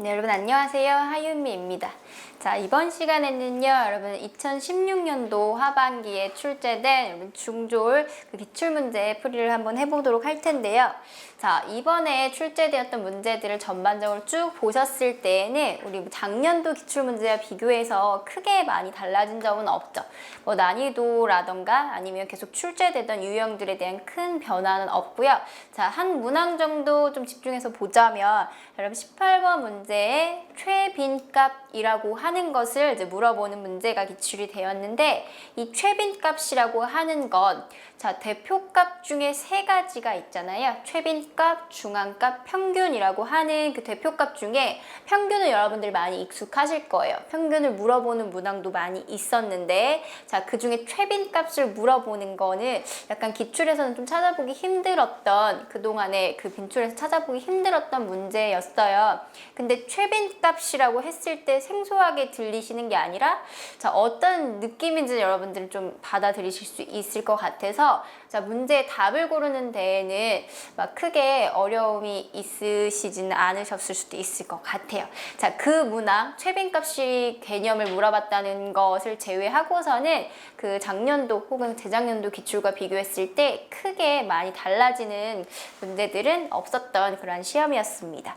네, 여러분 안녕하세요. 하윤미입니다. 자, 이번 시간에는요, 여러분 2016년도 하반기에 출제된 여러분 중졸 기출문제 풀이를 한번 해보도록 할 텐데요. 자, 이번에 출제되었던 문제들을 전반적으로 쭉 보셨을 때에는 우리 작년도 기출문제와 비교해서 크게 많이 달라진 점은 없죠. 뭐 난이도라던가 아니면 계속 출제되던 유형들에 대한 큰 변화는 없고요. 자, 한 문항 정도 좀 집중해서 보자면 여러분 18번 문제에 최빈값이라고 하는 것을 이제 물어보는 문제가 기출이 되었는데, 이 최빈값이라고 하는 것, 자, 대표값 중에 세 가지가 있잖아요. 최빈값, 중앙값, 평균이라고 하는 그 대표값 중에 평균은 여러분들 많이 익숙하실 거예요. 평균을 물어보는 문항도 많이 있었는데, 자, 그 중에 최빈값을 물어보는 거는 약간 기출에서는 좀 찾아보기 힘들었던, 그동안에 그 빈출에서 찾아보기 힘들었던 문제였어요. 근데 최빈값이라고 했을 때 생소하게 들리시는 게 아니라, 자, 어떤 느낌인지 여러분들은 좀 받아들이실 수 있을 것 같아서, 자, 문제의 답을 고르는 데에는 막 크게 어려움이 있으시지는 않으셨을 수도 있을 것 같아요. 자, 그 문항 최빈값이 개념을 물어봤다는 것을 제외하고서는 그 작년도 혹은 재작년도 기출과 비교했을 때 크게 많이 달라지는 문제들은 없었던 그런 시험이었습니다.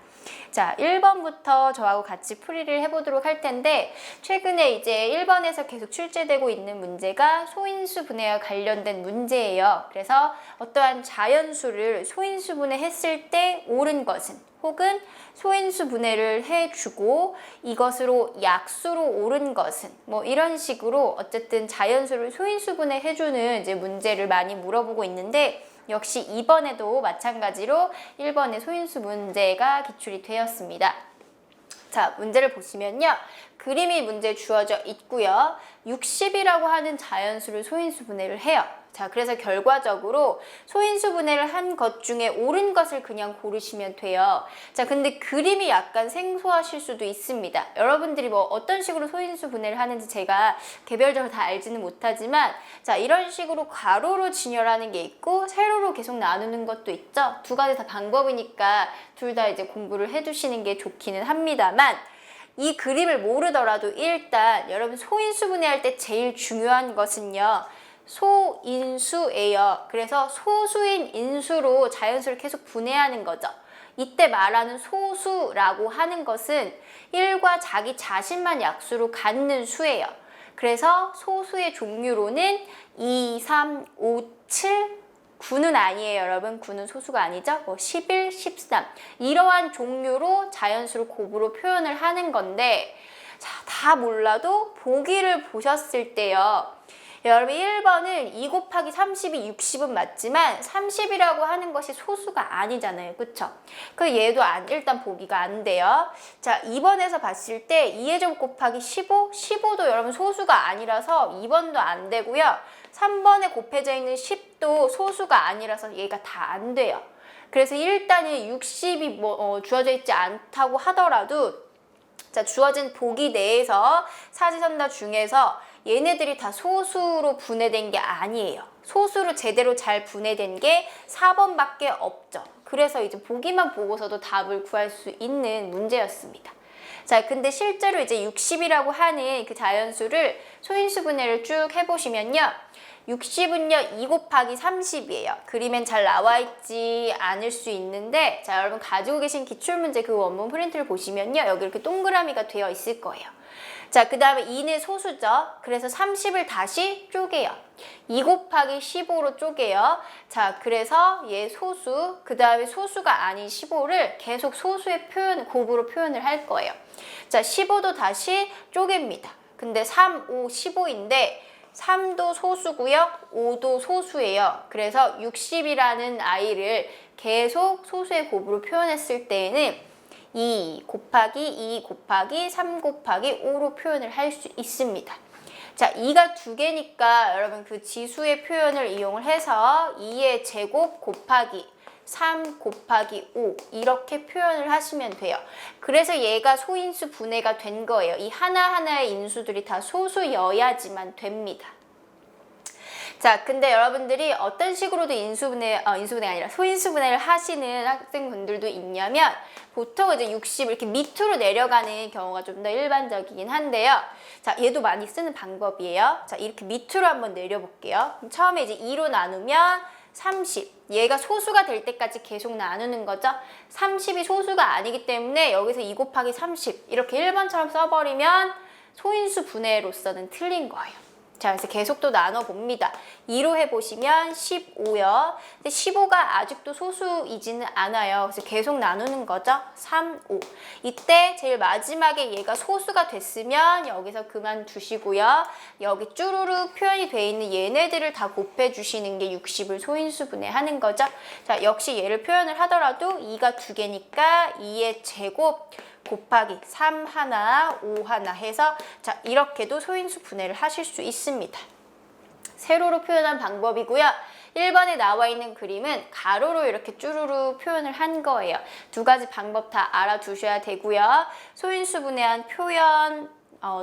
자, 1번부터 저하고 같이 풀이를 해보도록 할 텐데, 최근에 이제 1번에서 계속 출제되고 있는 문제가 소인수 분해와 관련된 문제예요. 그래서 어떠한 자연수를 소인수 분해했을 때 옳은 것은, 혹은 소인수 분해를 해주고 이것으로 약수로 옳은 것은, 뭐 이런 식으로 어쨌든 자연수를 소인수 분해해주는 이제 문제를 많이 물어보고 있는데, 역시 이번에도 마찬가지로 1번의 소인수 문제가 기출이 되었습니다. 자, 문제를 보시면요. 그림이 문제에 주어져 있고요. 60이라고 하는 자연수를 소인수 분해를 해요. 자, 그래서 결과적으로 소인수 분해를 한 것 중에 옳은 것을 그냥 고르시면 돼요. 자, 근데 그림이 약간 생소하실 수도 있습니다. 여러분들이 뭐 어떤 식으로 소인수 분해를 하는지 제가 개별적으로 다 알지는 못하지만, 자, 이런 식으로 괄호로 진열하는 게 있고 세로로 계속 나누는 것도 있죠. 두 가지 다 방법이니까 둘 다 이제 공부를 해두시는 게 좋기는 합니다만, 이 그림을 모르더라도 일단 여러분 소인수 분해할 때 제일 중요한 것은요, 소인수예요. 그래서 소수인 인수로 자연수를 계속 분해하는 거죠. 이때 말하는 소수라고 하는 것은 1과 자기 자신만 약수로 갖는 수예요. 그래서 소수의 종류로는 2, 3, 5, 7, 9는 아니에요, 여러분. 9는 소수가 아니죠. 뭐 11, 13 이러한 종류로 자연수를 곱으로 표현을 하는 건데, 자, 다 몰라도 보기를 보셨을 때요, 여러분 1번은 2 곱하기 30이 60은 맞지만 30이라고 하는 것이 소수가 아니잖아요. 그쵸? 그 얘도 일단 보기가 안 돼요. 자, 2번에서 봤을 때 2의 제곱 곱하기 15? 15도 여러분 소수가 아니라서 2번도 안 되고요. 3번에 곱해져 있는 10도 소수가 아니라서 얘가 다 안 돼요. 그래서 일단은 60이 주어져 있지 않다고 하더라도, 자, 주어진 보기 내에서 사지선다 중에서 얘네들이 다 소수로 분해된 게 아니에요. 소수로 제대로 잘 분해된 게 4번밖에 없죠. 그래서 이제 보기만 보고서도 답을 구할 수 있는 문제였습니다. 자, 근데 실제로 이제 60이라고 하는 그 자연수를 소인수 분해를 쭉 해보시면요. 60은요 2 곱하기 30이에요. 그림엔 잘 나와 있지 않을 수 있는데, 자, 여러분 가지고 계신 기출문제 그 원본 프린트를 보시면요, 여기 이렇게 동그라미가 되어 있을 거예요. 자, 그 다음에 2는 소수죠. 그래서 30을 다시 쪼개요. 2 곱하기 15로 쪼개요. 자, 그래서 얘 소수, 그 다음에 소수가 아닌 15를 계속 소수의 곱으로 표현을 할 거예요. 자, 15도 다시 쪼갭니다. 근데 3, 5, 15인데 3도 소수고요, 5도 소수예요. 그래서 60이라는 아이를 계속 소수의 곱으로 표현했을 때에는 2 곱하기 3 곱하기 5로 표현을 할 수 있습니다. 자, 2가 두 개니까 여러분 그 지수의 표현을 이용을 해서 2의 제곱 곱하기 3 곱하기 5 이렇게 표현을 하시면 돼요. 그래서 얘가 소인수 분해가 된 거예요. 이 하나하나의 인수들이 다 소수여야지만 됩니다. 자, 근데 여러분들이 어떤 식으로도 인수분해가 아니라 소인수분해를 하시는 학생분들도 있냐면 보통 이제 60 이렇게 밑으로 내려가는 경우가 좀 더 일반적이긴 한데요. 자, 얘도 많이 쓰는 방법이에요. 자, 이렇게 밑으로 한번 내려볼게요. 그럼 처음에 이제 2로 나누면 30. 얘가 소수가 될 때까지 계속 나누는 거죠. 30이 소수가 아니기 때문에 여기서 2 곱하기 30 이렇게 1번처럼 써버리면 소인수 분해로서는 틀린 거예요. 자, 그래서 계속 또 나눠봅니다. 2로 해보시면 15요. 근데 15가 아직도 소수이지는 않아요. 그래서 계속 나누는 거죠. 3, 5. 이때 제일 마지막에 얘가 소수가 됐으면 여기서 그만두시고요. 여기 쭈루룩 표현이 돼 있는 얘네들을 다 곱해주시는 게 60을 소인수분해 하는 거죠. 자, 역시 얘를 표현을 하더라도 2가 2개니까 2의 제곱 곱하기 3 하나, 5 하나 해서 자, 이렇게도 소인수 분해를 하실 수 있습니다. 세로로 표현한 방법이고요. 1번에 나와 있는 그림은 가로로 이렇게 쭈루루 표현을 한 거예요. 두 가지 방법 다 알아두셔야 되고요. 소인수 분해한 표현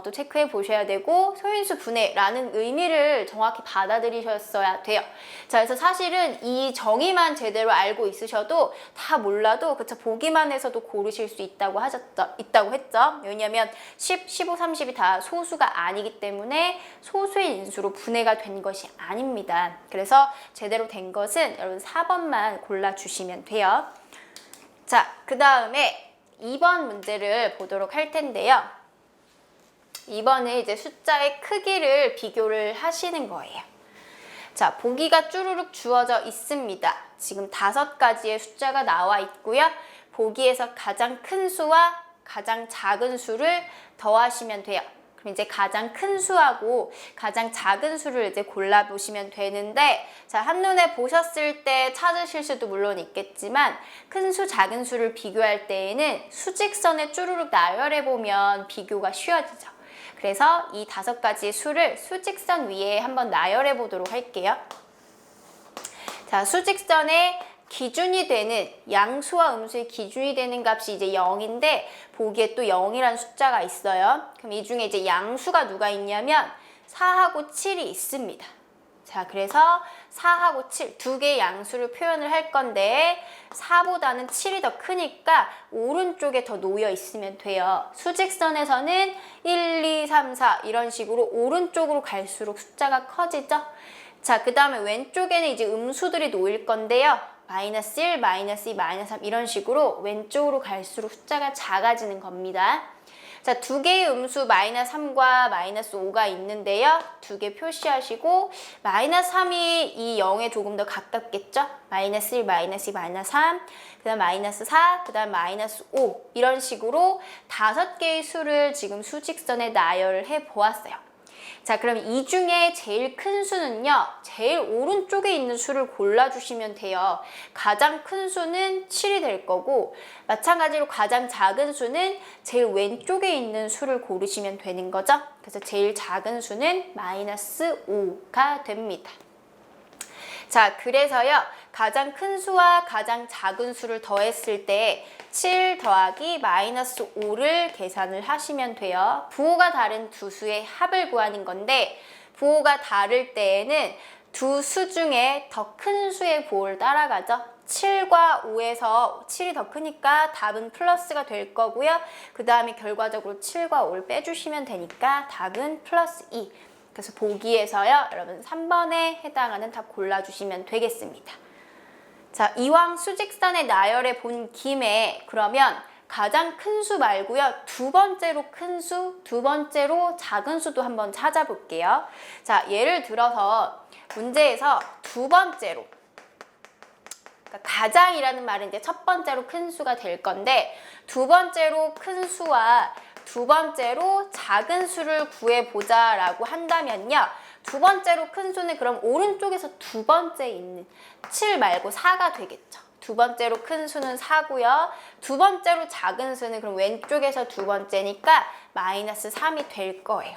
또 체크해 보셔야 되고 소인수 분해라는 의미를 정확히 받아들이셨어야 돼요. 자, 그래서 사실은 이 정의만 제대로 알고 있으셔도 다 몰라도 그쵸 보기만 해서도 고르실 수 있다고 했죠. 왜냐하면 10, 15, 30이 다 소수가 아니기 때문에 소수의 인수로 분해가 된 것이 아닙니다. 그래서 제대로 된 것은 여러분 4번만 골라주시면 돼요. 자, 그 다음에 2번 문제를 보도록 할 텐데요. 이번에 이제 숫자의 크기를 비교를 하시는 거예요. 자, 보기가 쭈루룩 주어져 있습니다. 지금 5가지의 숫자가 나와 있고요. 보기에서 가장 큰 수와 가장 작은 수를 더하시면 돼요. 그럼 이제 가장 큰 수하고 가장 작은 수를 이제 골라보시면 되는데, 자, 한눈에 보셨을 때 찾으실 수도 물론 있겠지만 큰 수, 작은 수를 비교할 때에는 수직선에 쭈루룩 나열해보면 비교가 쉬워지죠. 그래서 이 5가지의 수를 수직선 위에 한번 나열해 보도록 할게요. 자, 수직선의 기준이 되는 양수와 음수의 기준이 되는 값이 이제 0인데 보기에 또 0이라는 숫자가 있어요. 그럼 이 중에 이제 양수가 누가 있냐면 4하고 7이 있습니다. 자, 그래서 4하고 7 두 개의 양수를 표현을 할 건데 4보다는 7이 더 크니까 오른쪽에 더 놓여 있으면 돼요. 수직선에서는 1, 2, 3, 4 이런 식으로 오른쪽으로 갈수록 숫자가 커지죠. 자, 그 다음에 왼쪽에는 이제 음수들이 놓일 건데요. 마이너스 1, 마이너스 2, 마이너스 3 이런 식으로 왼쪽으로 갈수록 숫자가 작아지는 겁니다. 자, 두 개의 음수 마이너스 3과 마이너스 5가 있는데요. 두 개 표시하시고 마이너스 3이 이 0에 조금 더 가깝겠죠? 마이너스 1, 마이너스 2, 마이너스 3, 그 다음 마이너스 4, 그 다음 마이너스 5 이런 식으로 5개의 수를 지금 수직선에 나열을 해보았어요. 자, 그럼 이 중에 제일 큰 수는요, 제일 오른쪽에 있는 수를 골라주시면 돼요. 가장 큰 수는 7이 될 거고, 마찬가지로 가장 작은 수는 제일 왼쪽에 있는 수를 고르시면 되는 거죠. 그래서 제일 작은 수는 마이너스 5가 됩니다. 자, 그래서요, 가장 큰 수와 가장 작은 수를 더했을 때 7 더하기 마이너스 5를 계산을 하시면 돼요. 부호가 다른 두 수의 합을 구하는 건데 부호가 다를 때에는 두 수 중에 더 큰 수의 부호를 따라가죠. 7과 5에서 7이 더 크니까 답은 플러스가 될 거고요. 그 다음에 결과적으로 7과 5를 빼주시면 되니까 답은 플러스 2. 그래서 보기에서요, 여러분 3번에 해당하는 답 골라주시면 되겠습니다. 자, 이왕 수직선에 나열해 본 김에 그러면 가장 큰 수 말고요, 두 번째로 큰 수, 두 번째로 작은 수도 한번 찾아볼게요. 자, 예를 들어서 문제에서 두 번째로, 그러니까 가장이라는 말은 이제 첫 번째로 큰 수가 될 건데 두 번째로 큰 수와 두 번째로 작은 수를 구해보자 라고 한다면요, 두 번째로 큰 수는 그럼 오른쪽에서 두 번째 있는 7 말고 4가 되겠죠. 두 번째로 큰 수는 4고요. 두 번째로 작은 수는 그럼 왼쪽에서 두 번째니까 마이너스 3이 될 거예요.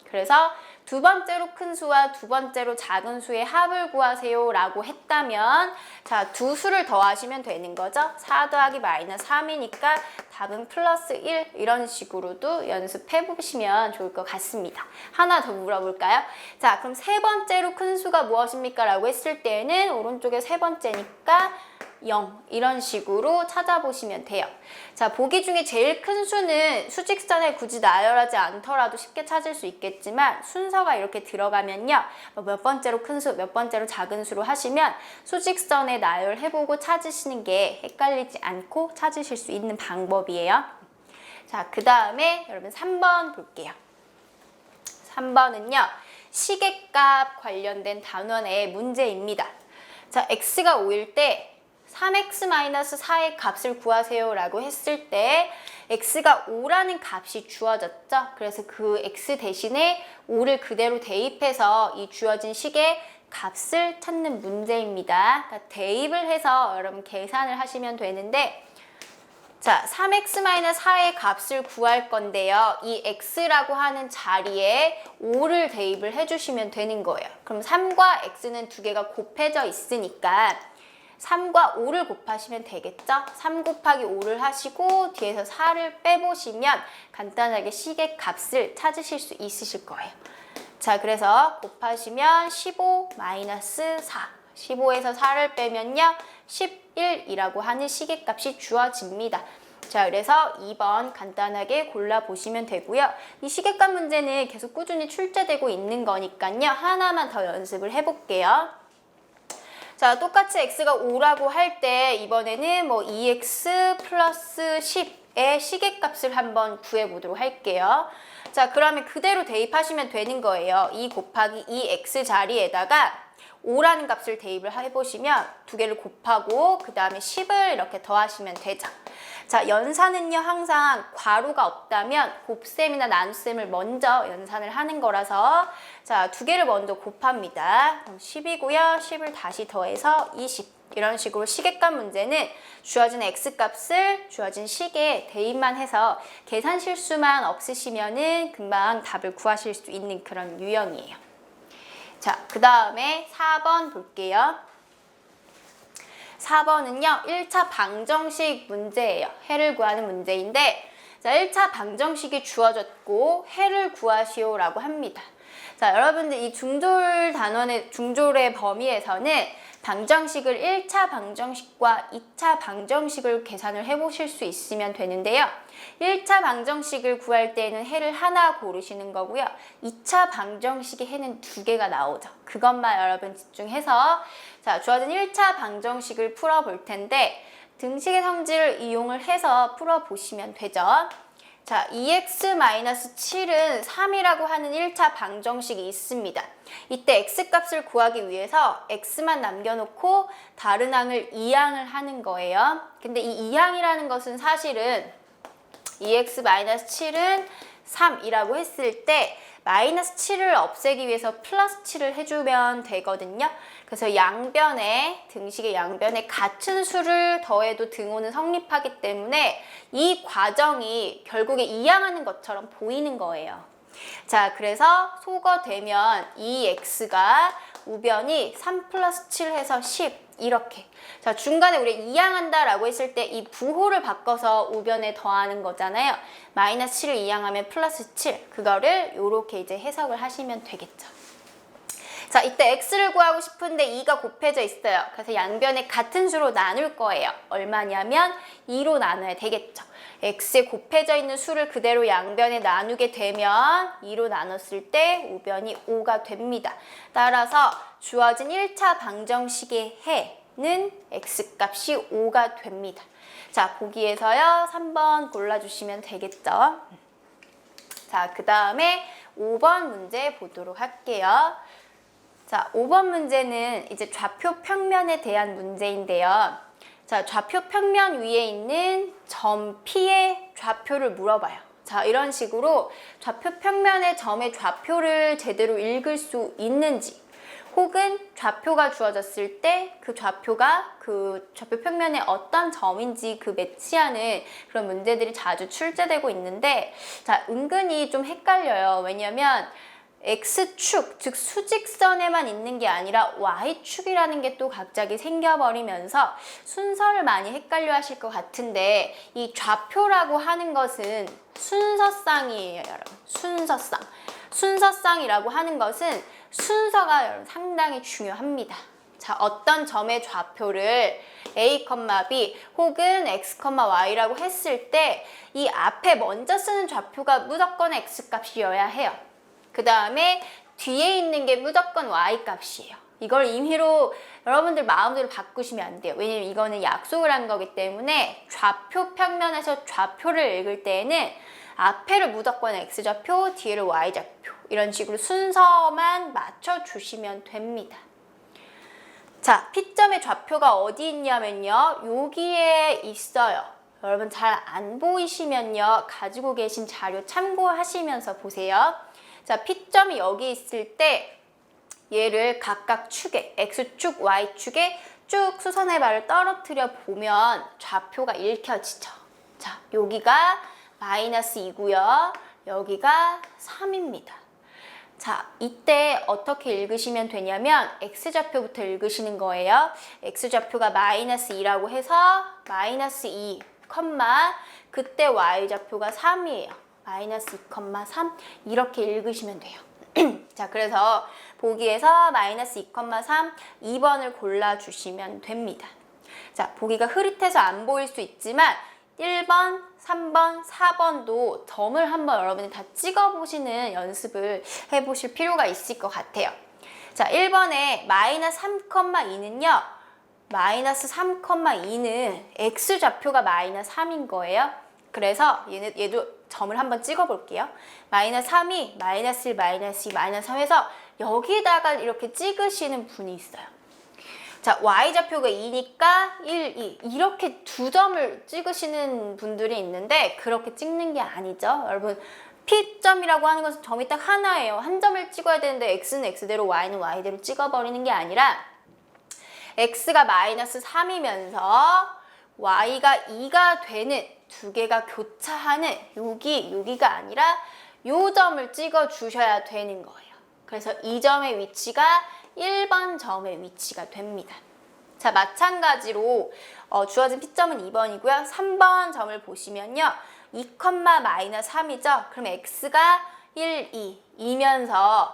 그래서 두 번째로 큰 수와 두 번째로 작은 수의 합을 구하세요 라고 했다면 자, 두 수를 더하시면 되는 거죠. 4 더하기 마이너스 3이니까 답은 플러스 1 이런 식으로도 연습해 보시면 좋을 것 같습니다. 하나 더 물어볼까요? 자, 그럼 세 번째로 큰 수가 무엇입니까? 라고 했을 때는 오른쪽에 세 번째니까 0 이런 식으로 찾아보시면 돼요. 자, 보기 중에 제일 큰 수는 수직선에 굳이 나열하지 않더라도 쉽게 찾을 수 있겠지만 순서가 이렇게 들어가면요. 몇 번째로 큰 수, 몇 번째로 작은 수로 하시면 수직선에 나열해보고 찾으시는 게 헷갈리지 않고 찾으실 수 있는 방법이에요. 자, 그 다음에 여러분 3번 볼게요. 3번은요. 시계값 관련된 단원의 문제입니다. 자, x가 5일 때 3x-4의 값을 구하세요 라고 했을 때 x가 5라는 값이 주어졌죠. 그래서 그 x 대신에 5를 그대로 대입해서 이 주어진 식의 값을 찾는 문제입니다. 그러니까 대입을 해서 여러분 계산을 하시면 되는데 자, 3x-4의 값을 구할 건데요. 이 x라고 하는 자리에 5를 대입을 해주시면 되는 거예요. 그럼 3과 x는 두 개가 곱해져 있으니까 3과 5를 곱하시면 되겠죠? 3 곱하기 5를 하시고 뒤에서 4를 빼보시면 간단하게 식의 값을 찾으실 수 있으실 거예요. 자, 그래서 곱하시면 15 마이너스 4. 15에서 4를 빼면요. 11이라고 하는 식의 값이 주어집니다. 자, 그래서 2번 간단하게 골라보시면 되고요. 이 시계값 문제는 계속 꾸준히 출제되고 있는 거니까요. 하나만 더 연습을 해볼게요. 자, 똑같이 x가 5라고 할 때 이번에는 뭐 2x 플러스 10의 시계값을 한번 구해보도록 할게요. 자, 그러면 그대로 대입하시면 되는 거예요. 2 곱하기 2x 자리에다가 5라는 값을 대입을 해보시면 두 개를 곱하고 그 다음에 10을 이렇게 더하시면 되죠. 자, 연산은요 항상 괄호가 없다면 곱셈이나 나눗셈을 먼저 연산을 하는 거라서 자, 두 개를 먼저 곱합니다. 그럼 10이고요. 10을 다시 더해서 20. 이런 식으로 시계값 문제는 주어진 x값을 주어진 식에 대입만 해서 계산 실수만 없으시면은 금방 답을 구하실 수 있는 그런 유형이에요. 자, 그 다음에 4번 볼게요. 4번은요, 1차 방정식 문제예요. 해를 구하는 문제인데, 자, 1차 방정식이 주어졌고, 해를 구하시오라고 합니다. 자, 여러분들 이 중졸 단원의, 중졸의 범위에서는 방정식을 1차 방정식과 2차 방정식을 계산을 해보실 수 있으면 되는데요. 1차 방정식을 구할 때는 해를 하나 고르시는 거고요. 2차 방정식의 해는 두 개가 나오죠. 그것만 여러분 집중해서 자, 주어진 1차 방정식을 풀어볼 텐데 등식의 성질을 이용을 해서 풀어보시면 되죠. 자, 2x-7은 3이라고 하는 1차 방정식이 있습니다. 이때 x값을 구하기 위해서 x만 남겨놓고 다른 항을 2항을 하는 거예요. 근데 이 2항이라는 것은 사실은 2x-7은 3이라고 했을 때 마이너스 7을 없애기 위해서 플러스 7을 해주면 되거든요. 그래서 양변에, 등식의 양변에 같은 수를 더해도 등호는 성립하기 때문에 이 과정이 결국에 이항하는 것처럼 보이는 거예요. 자, 그래서 소거되면 이 x가 우변이 3 플러스 7 해서 10 이렇게. 자, 중간에 우리 이항한다라고 했을 때 이 부호를 바꿔서 우변에 더하는 거잖아요. 마이너스 7을 이항하면 플러스 7. 그거를 이렇게 이제 해석을 하시면 되겠죠. 자, 이때 x를 구하고 싶은데 2가 곱해져 있어요. 그래서 양변에 같은 수로 나눌 거예요. 얼마냐면 2로 나눠야 되겠죠. x에 곱해져 있는 수를 그대로 양변에 나누게 되면 2로 나눴을 때 우변이 5가 됩니다. 따라서 주어진 1차 방정식의 해는 x값이 5가 됩니다. 자, 보기에서요 3번 골라주시면 되겠죠. 자, 그 다음에 5번 문제 보도록 할게요. 자, 5번 문제는 이제 좌표 평면에 대한 문제인데요. 자, 좌표 평면 위에 있는 점 P의 좌표를 물어봐요. 자, 이런 식으로 좌표 평면의 점의 좌표를 제대로 읽을 수 있는지, 혹은 좌표가 주어졌을 때 그 좌표가 그 좌표 평면에 어떤 점인지 그 매치하는 그런 문제들이 자주 출제되고 있는데, 자, 은근히 좀 헷갈려요. 왜냐면 X축, 즉 수직선에만 있는 게 아니라 Y축이라는 게 또 갑자기 생겨버리면서 순서를 많이 헷갈려 하실 것 같은데 이 좌표라고 하는 것은 순서쌍이에요, 여러분. 순서쌍. 순서쌍이라고 하는 것은 순서가 여러분 상당히 중요합니다. 자, 어떤 점의 좌표를 A, B 혹은 X, Y라고 했을 때 이 앞에 먼저 쓰는 좌표가 무조건 X 값이어야 해요. 그 다음에 뒤에 있는 게 무조건 Y 값이에요. 이걸 임의로 여러분들 마음대로 바꾸시면 안 돼요. 왜냐면 이거는 약속을 한 거기 때문에 좌표 평면에서 좌표를 읽을 때에는 앞에를 무조건 X좌표, 뒤에를 Y좌표 이런 식으로 순서만 맞춰주시면 됩니다. 자, P점의 좌표가 어디 있냐면요. 여기에 있어요. 여러분 잘 안 보이시면요. 가지고 계신 자료 참고하시면서 보세요. 자, P점이 여기 있을 때 얘를 각각 축에 X축, Y축에 쭉 수선의 발을 떨어뜨려 보면 좌표가 읽혀지죠. 자, 여기가 -2고요. 여기가 3입니다. 자, 이때 어떻게 읽으시면 되냐면 X좌표부터 읽으시는 거예요. X좌표가 -2라고 해서 -2, 그때 Y좌표가 3이에요. -2, 3 이렇게 읽으시면 돼요. 자, 그래서 보기에서 -2, 3, 2번을 골라주시면 됩니다. 자, 보기가 흐릿해서 안 보일 수 있지만 1번, 3번, 4번도 점을 한번 여러분이 다 찍어보시는 연습을 해보실 필요가 있을 것 같아요. 자, 1번에 -3,2는요. -3,2는 X좌표가 -3인 거예요. 그래서 얘도 점을 한번 찍어볼게요. -3이 -1, -2, -3 해서 여기다가 이렇게 찍으시는 분이 있어요. 자, Y좌표가 2니까 1, 2 이렇게 두 점을 찍으시는 분들이 있는데 그렇게 찍는 게 아니죠. 여러분 P점이라고 하는 것은 점이 딱 하나예요. 한 점을 찍어야 되는데 X는 X대로 Y는 Y대로 찍어버리는 게 아니라 X가 -3이면서 Y가 2가 되는 두 개가 교차하는 여기가 아니라 요 점을 찍어 주셔야 되는 거예요. 그래서 이 점의 위치가 1번 점의 위치가 됩니다. 자, 마찬가지로 주어진 P점은 2번이고요. 3번 점을 보시면요. 2, -3이죠. 그럼 X가 1, 2이면서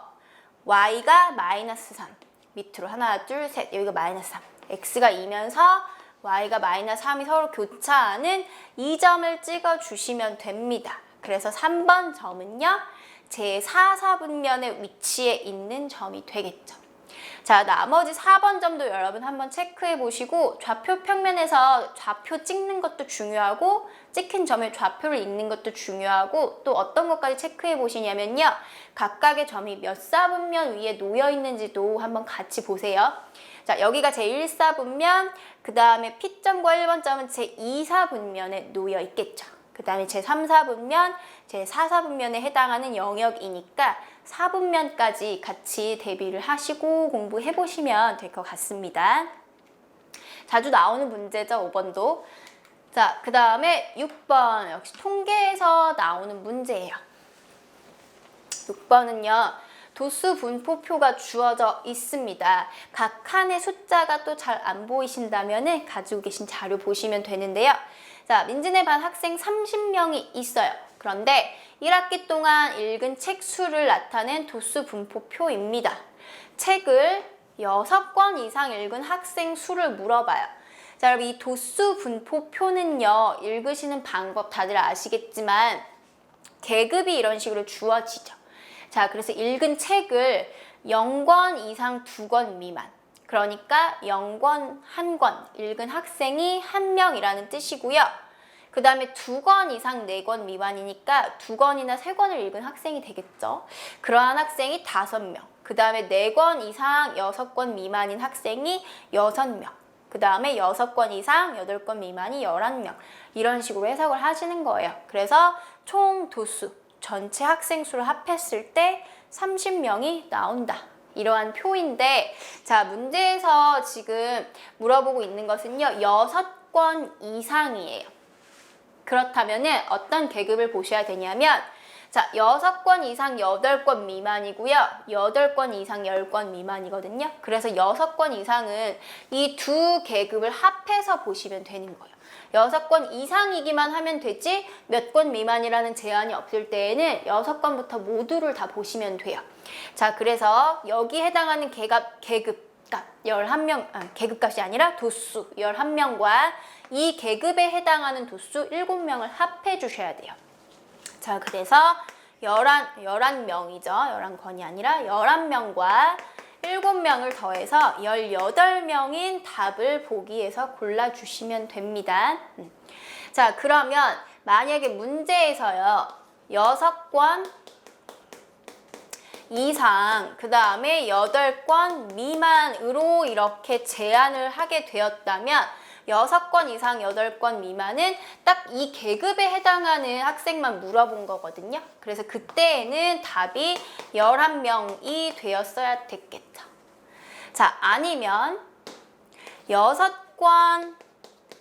Y가 -3. 밑으로 하나, 둘, 셋. 여기가 -3. X가 2면서 Y가 -3이 서로 교차하는 이 점을 찍어주시면 됩니다. 그래서 3번 점은요. 제4, 4분면의 위치에 있는 점이 되겠죠. 자, 나머지 4번 점도 여러분 한번 체크해 보시고 좌표 평면에서 좌표 찍는 것도 중요하고 찍힌 점의 좌표를 읽는 것도 중요하고 또 어떤 것까지 체크해 보시냐면요. 각각의 점이 몇 4분면 위에 놓여 있는지도 한번 같이 보세요. 자, 여기가 제1사분면, 그 다음에 P점과 1번점은 제2사분면에 놓여 있겠죠. 그 다음에 제3사분면, 제4사분면에 해당하는 영역이니까 4분면까지 같이 대비를 하시고 공부해 보시면 될 것 같습니다. 자주 나오는 문제죠, 5번도. 자, 그 다음에 6번, 역시 통계에서 나오는 문제예요. 6번은요. 도수 분포표가 주어져 있습니다. 각 칸의 숫자가 또 잘 안 보이신다면 가지고 계신 자료 보시면 되는데요. 자, 민진의 반 학생 30명이 있어요. 그런데 1학기 동안 읽은 책 수를 나타낸 도수 분포표입니다. 책을 6권 이상 읽은 학생 수를 물어봐요. 자, 여러분 이 도수 분포표는요. 읽으시는 방법 다들 아시겠지만 계급이 이런 식으로 주어지죠. 자, 그래서 읽은 책을 0권 이상 2권 미만. 그러니까 0권, 1권 읽은 학생이 1명이라는 뜻이고요. 그 다음에 2권 이상 4권 미만이니까 2권이나 3권을 읽은 학생이 되겠죠. 그러한 학생이 5명. 그 다음에 4권 이상 6권 미만인 학생이 6명. 그 다음에 6권 이상 8권 미만이 11명. 이런 식으로 해석을 하시는 거예요. 그래서 총 도수, 전체 학생 수를 합했을 때 30명이 나온다. 이러한 표인데, 자, 문제에서 지금 물어보고 있는 것은요, 6권 이상이에요. 그렇다면 어떤 계급을 보셔야 되냐면, 자, 6권 이상 8권 미만이고요. 8권 이상 10권 미만이거든요. 그래서 6권 이상은 이 두 계급을 합해서 보시면 되는 거예요. 6권 이상이기만 하면 되지 몇 권 미만이라는 제한이 없을 때에는 6권부터 모두를 다 보시면 돼요. 자, 그래서 여기 해당하는 계급값 11명, 계급값이 아니라 도수 11명과 이 계급에 해당하는 도수 7명을 합해 주셔야 돼요. 자, 그래서 11명이죠. 11권이 아니라 11명과 7명을 더해서 18명인 답을 보기에서 골라주시면 됩니다. 자, 그러면 만약에 문제에서요. 6권 이상, 그 다음에 8권 미만으로 이렇게 제한을 하게 되었다면 6권 이상 8권 미만은 딱 이 계급에 해당하는 학생만 물어본 거거든요. 그래서 그때에는 답이 11명이 되었어야 됐겠죠. 자, 아니면 6권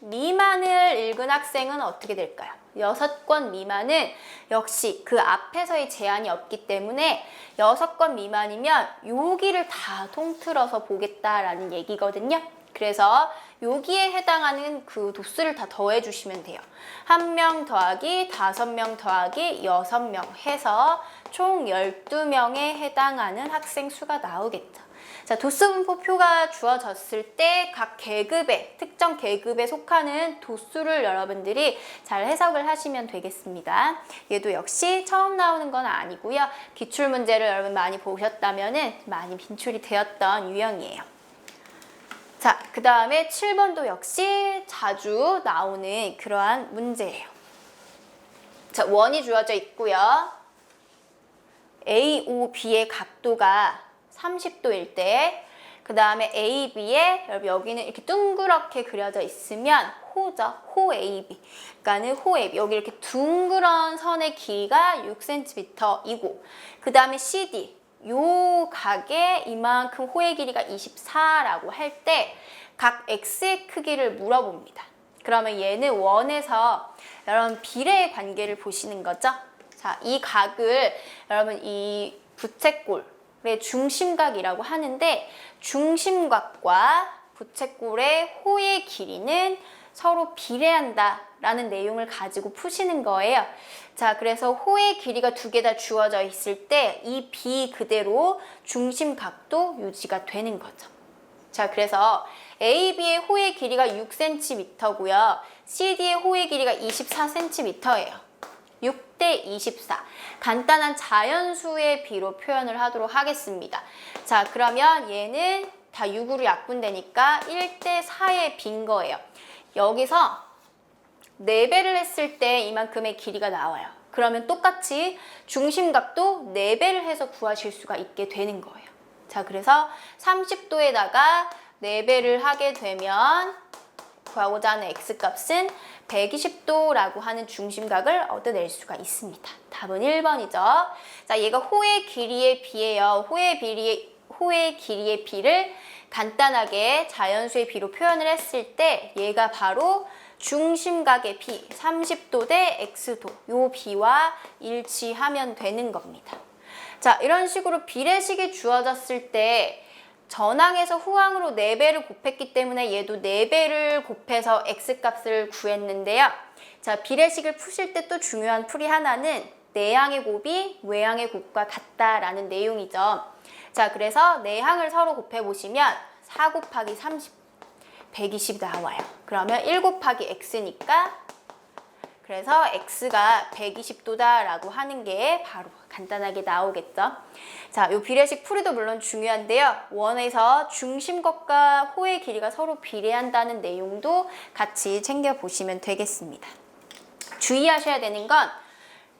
미만을 읽은 학생은 어떻게 될까요? 6권 미만은 역시 그 앞에서의 제한이 없기 때문에 6권 미만이면 여기를 다 통틀어서 보겠다라는 얘기거든요. 그래서 여기에 해당하는 그 도수를 다 더해 주시면 돼요. 1명 더하기 5명 더하기 6명 해서 총 12명에 해당하는 학생 수가 나오겠죠. 자, 도수분포표가 주어졌을 때 각 계급에, 특정 계급에 속하는 도수를 여러분들이 잘 해석을 하시면 되겠습니다. 얘도 역시 처음 나오는 건 아니고요. 기출문제를 여러분 많이 보셨다면 많이 빈출이 되었던 유형이에요. 자, 그 다음에 7번도 역시 자주 나오는 그러한 문제예요. 자, 원이 주어져 있고요. AOB의 각도가 30도일 때, 그 다음에 AB에 여기는 이렇게 둥그렇게 그려져 있으면 호죠. 호 AB. 그러니까는 호 AB. 여기 이렇게 둥그런 선의 길이가 6cm이고, 그 다음에 CD. 요 각에 이만큼 호의 길이가 24라고 할 때 각 x의 크기를 물어봅니다. 그러면 얘는 원에서 여러분 비례의 관계를 보시는 거죠. 자, 이 각을 여러분 이 부채꼴의 중심각이라고 하는데 중심각과 부채꼴의 호의 길이는 서로 비례한다라는 내용을 가지고 푸시는 거예요. 자, 그래서 호의 길이가 두 개 다 주어져 있을 때 이 B 그대로 중심각도 유지가 되는 거죠. 자, 그래서 AB의 호의 길이가 6cm고요. CD의 호의 길이가 24cm예요. 6대 24. 간단한 자연수의 비로 표현을 하도록 하겠습니다. 자, 그러면 얘는 다 6으로 약분되니까 1대 4의 빈 거예요. 여기서 4배를 했을 때 이만큼의 길이가 나와요. 그러면 똑같이 중심각도 4배를 해서 구하실 수가 있게 되는 거예요. 자, 그래서 30도에다가 4배를 하게 되면 구하고자 하는 x값은 120도라고 하는 중심각을 얻어낼 수가 있습니다. 답은 1번이죠. 자, 얘가 호의 길이의 비예요. 호의 길이의 비를 간단하게 자연수의 비로 표현을 했을 때 얘가 바로 중심각의 비, 30도 대 x도, 요 비와 일치하면 되는 겁니다. 자, 이런 식으로 비례식이 주어졌을 때 전항에서 후항으로 4배를 곱했기 때문에 얘도 4배를 곱해서 x값을 구했는데요. 자, 비례식을 푸실 때 또 중요한 풀이 하나는 내항의 곱이 외항의 곱과 같다라는 내용이죠. 자, 그래서 내항을 서로 곱해보시면 4 곱하기 30, 120이 나와요. 그러면 1 곱하기 x니까 그래서 x가 120도다라고 하는 게 바로 간단하게 나오겠죠. 자, 요 비례식 풀이도 물론 중요한데요. 원에서 중심각과 호의 길이가 서로 비례한다는 내용도 같이 챙겨보시면 되겠습니다. 주의하셔야 되는 건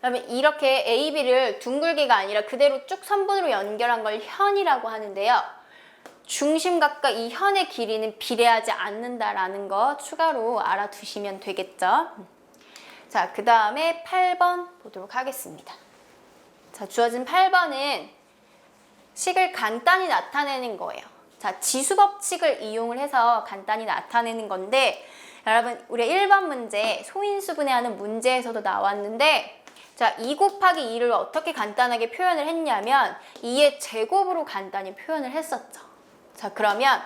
그러면 이렇게 A, B를 둥글게가 아니라 그대로 쭉 선분으로 연결한 걸 현이라고 하는데요. 중심각과 이 현의 길이는 비례하지 않는다라는 거 추가로 알아두시면 되겠죠. 자, 그 다음에 8번 보도록 하겠습니다. 자, 주어진 8번은 식을 간단히 나타내는 거예요. 자, 지수법칙을 이용을 해서 간단히 나타내는 건데 여러분, 우리 1번 문제 소인수 분해하는 문제에서도 나왔는데 자, 2 곱하기 2를 어떻게 간단하게 표현을 했냐면 2의 제곱으로 간단히 표현을 했었죠. 자, 그러면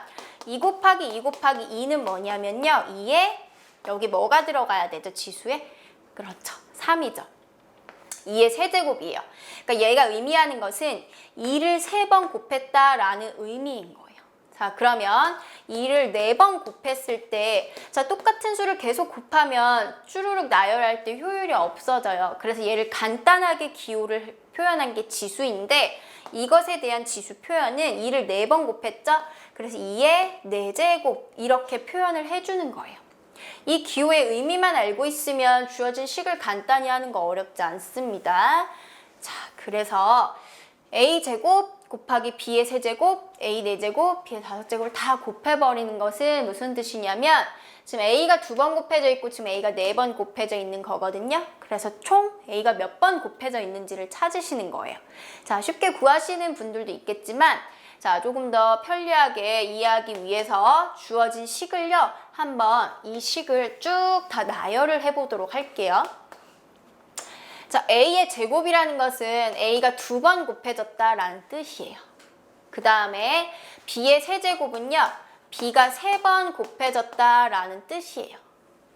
2 곱하기 2 곱하기 2는 뭐냐면요. 2에 여기 뭐가 들어가야 되죠? 지수에? 그렇죠. 3이죠. 2의 세제곱이에요. 그러니까 얘가 의미하는 것은 2를 3번 곱했다라는 의미인 거예요. 자, 그러면 2를 4번 곱했을 때, 자, 똑같은 수를 계속 곱하면 쭈루룩 나열할 때 효율이 없어져요. 그래서 얘를 간단하게 기호를 표현한 게 지수인데, 이것에 대한 지수 표현은 2를 4번 곱했죠? 그래서 2의 4제곱 이렇게 표현을 해주는 거예요. 이 기호의 의미만 알고 있으면 주어진 식을 간단히 하는 거 어렵지 않습니다. 자, 그래서 a제곱 곱하기 b의 세제곱, a 4제곱, b의 5제곱을 다 곱해버리는 것은 무슨 뜻이냐면 지금 a가 2번 곱해져 있고 지금 a가 4번 곱해져 있는 거거든요. 그래서 총 a가 몇 번 곱해져 있는지를 찾으시는 거예요. 자, 쉽게 구하시는 분들도 있겠지만 자, 조금 더 편리하게 이해하기 위해서 주어진 식을요, 한번 이 식을 쭉 다 나열을 해보도록 할게요. 자, a의 제곱이라는 것은 a가 2번 곱해졌다라는 뜻이에요. 그 다음에 b의 세제곱은요, b가 3번 곱해졌다라는 뜻이에요.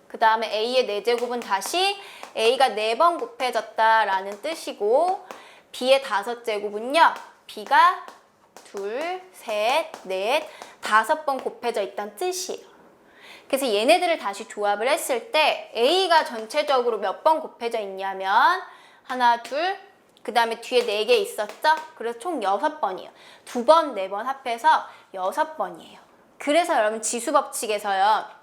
그 다음에 a의 4제곱은 다시 a가 4번 곱해졌다라는 뜻이고, b의 5제곱은요, b가 2, 3, 4, 5번 곱해져 있다는 뜻이에요. 그래서 얘네들을 다시 조합을 했을 때 A가 전체적으로 몇 번 곱해져 있냐면 하나, 둘, 그 다음에 뒤에 4개 있었죠? 그래서 총 6번이에요. 2번, 4번 합해서 6번이에요. 그래서 여러분 지수법칙에서요.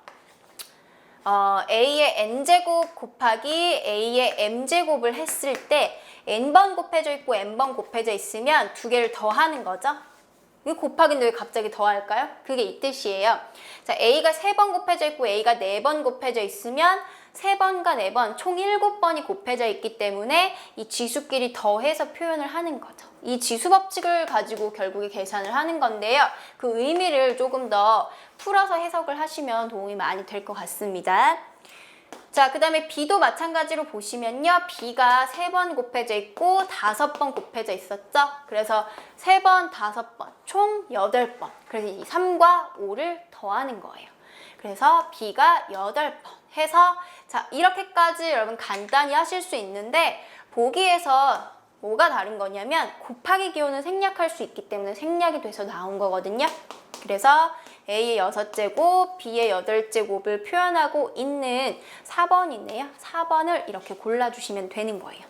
A의 n제곱 곱하기 A의 m제곱을 했을 때 n번 곱해져 있고 n번 곱해져 있으면 2개를 더하는 거죠. 이거 곱하기인데 왜 갑자기 더할까요? 그게 이 뜻이에요. 자, A가 3번 곱해져 있고 A가 4번 곱해져 있으면 3번과 4번 총 7번이 곱해져 있기 때문에 이 지수끼리 더해서 표현을 하는 거죠. 이 지수법칙을 가지고 결국에 계산을 하는 건데요. 그 의미를 조금 더 풀어서 해석을 하시면 도움이 많이 될 것 같습니다. 자, 그 다음에 B도 마찬가지로 보시면요. B가 3번 곱해져 있고 5번 곱해져 있었죠. 그래서 3번, 5번, 총 8번. 그래서 이 3과 5를 더하는 거예요. 그래서 B가 8번 해서 자, 이렇게까지 여러분 간단히 하실 수 있는데 보기에서 뭐가 다른 거냐면 곱하기 기호는 생략할 수 있기 때문에 생략이 돼서 나온 거거든요. 그래서 A의 6제곱, B의 8제곱을 표현하고 있는 4번이네요. 4번을 이렇게 골라주시면 되는 거예요.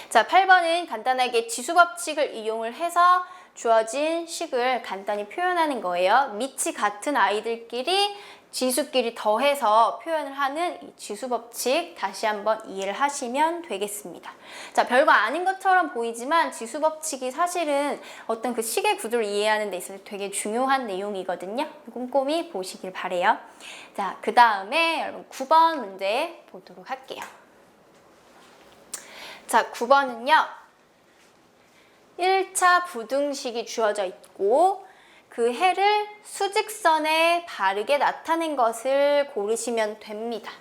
자, 8번은 간단하게 지수법칙을 이용을 해서 주어진 식을 간단히 표현하는 거예요. 밑이 같은 아이들끼리 지수끼리 더해서 표현을 하는 이 지수법칙 다시 한번 이해를 하시면 되겠습니다. 자, 별거 아닌 것처럼 보이지만 지수법칙이 사실은 어떤 그 식의 구조를 이해하는 데 있어서 되게 중요한 내용이거든요. 꼼꼼히 보시길 바래요. 자, 그 다음에 여러분 9번 문제 보도록 할게요. 자, 9번은요. 1차 부등식이 주어져 있고 그 해를 수직선에 바르게 나타낸 것을 고르시면 됩니다.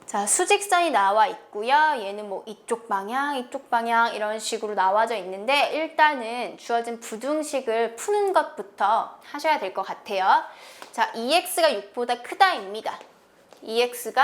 자, 수직선이 나와 있고요. 얘는 뭐 이쪽 방향 이런 식으로 나와져 있는데 일단은 주어진 부등식을 푸는 것부터 하셔야 될 것 같아요. 자, 2x가 6보다 크다입니다. 2x가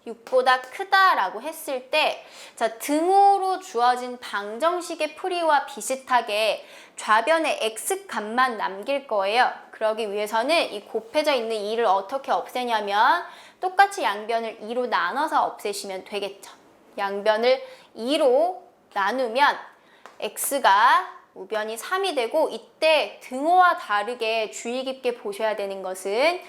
6보다 크다라고 했을 때 자, 등호로 주어진 방정식의 풀이와 비슷하게 좌변에 x값만 남길 거예요. 그러기 위해서는 이 곱해져 있는 2를 어떻게 없애냐면 똑같이 양변을 2로 나눠서 없애시면 되겠죠. 양변을 2로 나누면 x가 우변이 3이 되고 이때 등호와 다르게 주의 깊게 보셔야 되는 것은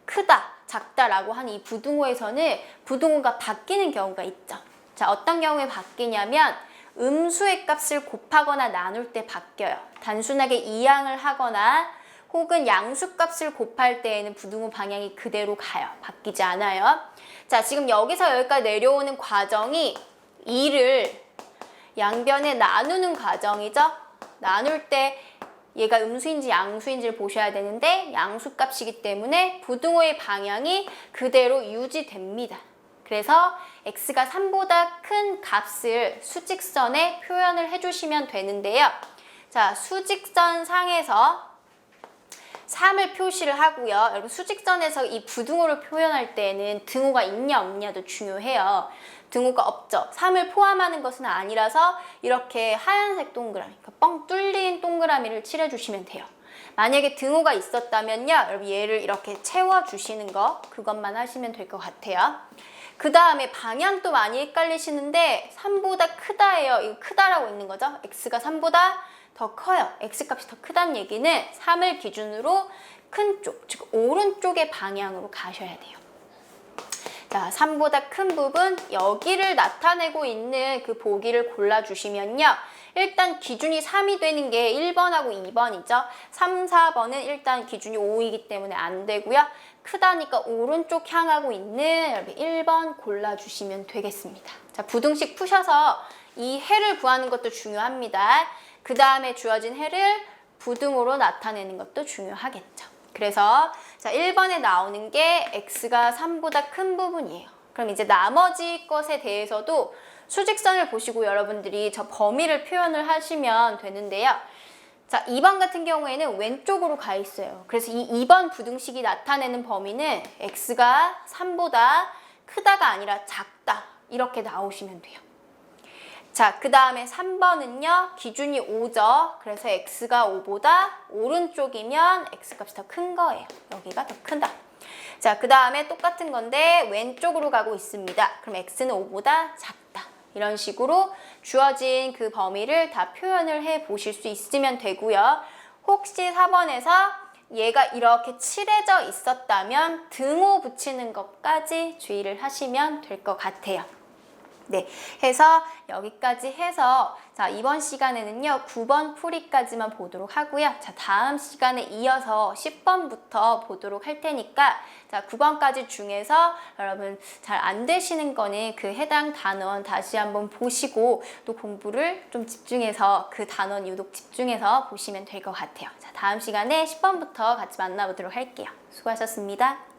크다, 작다라고 하는 이 부등호에서는 부등호가 바뀌는 경우가 있죠. 자, 어떤 경우에 바뀌냐면 음수의 값을 곱하거나 나눌 때 바뀌어요. 단순하게 이항을 하거나 혹은 양수값을 곱할 때에는 부등호 방향이 그대로 가요. 바뀌지 않아요. 자, 지금 여기서 여기까지 내려오는 과정이 2를 양변에 나누는 과정이죠. 나눌 때 얘가 음수인지 양수인지를 보셔야 되는데 양수값이기 때문에 부등호의 방향이 그대로 유지됩니다. 그래서 x가 3보다 큰 값을 수직선에 표현을 해주시면 되는데요. 자, 수직선 상에서 3을 표시를 하고요. 여러분 수직선에서 이 부등호를 표현할 때는 등호가 있냐 없냐도 중요해요. 등호가 없죠. 3을 포함하는 것은 아니라서 이렇게 하얀색 동그라미, 그러니까 뻥 뚫린 동그라미를 칠해주시면 돼요. 만약에 등호가 있었다면요. 여러분 얘를 이렇게 채워주시는 거 그것만 하시면 될 것 같아요. 그 다음에 방향도 많이 헷갈리시는데 3보다 크다예요. 이거 크다라고 있는 거죠. x가 3보다 더 커요. x값이 더 크다는 얘기는 3을 기준으로 큰 쪽, 즉 오른쪽의 방향으로 가셔야 돼요. 자, 3보다 큰 부분 여기를 나타내고 있는 그 보기를 골라주시면요. 일단 기준이 3이 되는 게 1번하고 2번이죠. 3, 4번은 일단 기준이 5이기 때문에 안 되고요. 크다니까 오른쪽 향하고 있는 1번 골라주시면 되겠습니다. 자, 부등식 푸셔서 이 해를 구하는 것도 중요합니다. 그 다음에 주어진 해를 부등호로 나타내는 것도 중요하겠죠. 그래서 자 1번에 나오는 게 x가 3보다 큰 부분이에요. 그럼 이제 나머지 것에 대해서도 수직선을 보시고 여러분들이 저 범위를 표현을 하시면 되는데요. 자 2번 같은 경우에는 왼쪽으로 가 있어요. 그래서 이 2번 부등식이 나타내는 범위는 x가 3보다 크다가 아니라 작다 이렇게 나오시면 돼요. 자, 그 다음에 3번은요, 기준이 5죠. 그래서 x가 5보다 오른쪽이면 x값이 더 큰 거예요. 여기가 더 크다. 자, 그 다음에 똑같은 건데 왼쪽으로 가고 있습니다. 그럼 x는 5보다 작다. 이런 식으로 주어진 그 범위를 다 표현을 해 보실 수 있으면 되고요. 혹시 4번에서 얘가 이렇게 칠해져 있었다면 등호 붙이는 것까지 주의를 하시면 될 것 같아요. 네, 해서 여기까지 해서 자 이번 시간에는요 9번 풀이까지만 보도록 하고요. 자 다음 시간에 이어서 10번부터 보도록 할 테니까 자 9번까지 중에서 여러분 잘 안 되시는 거는 그 해당 단원 다시 한번 보시고 또 공부를 좀 집중해서 그 단원 유독 집중해서 보시면 될 것 같아요. 자 다음 시간에 10번부터 같이 만나보도록 할게요. 수고하셨습니다.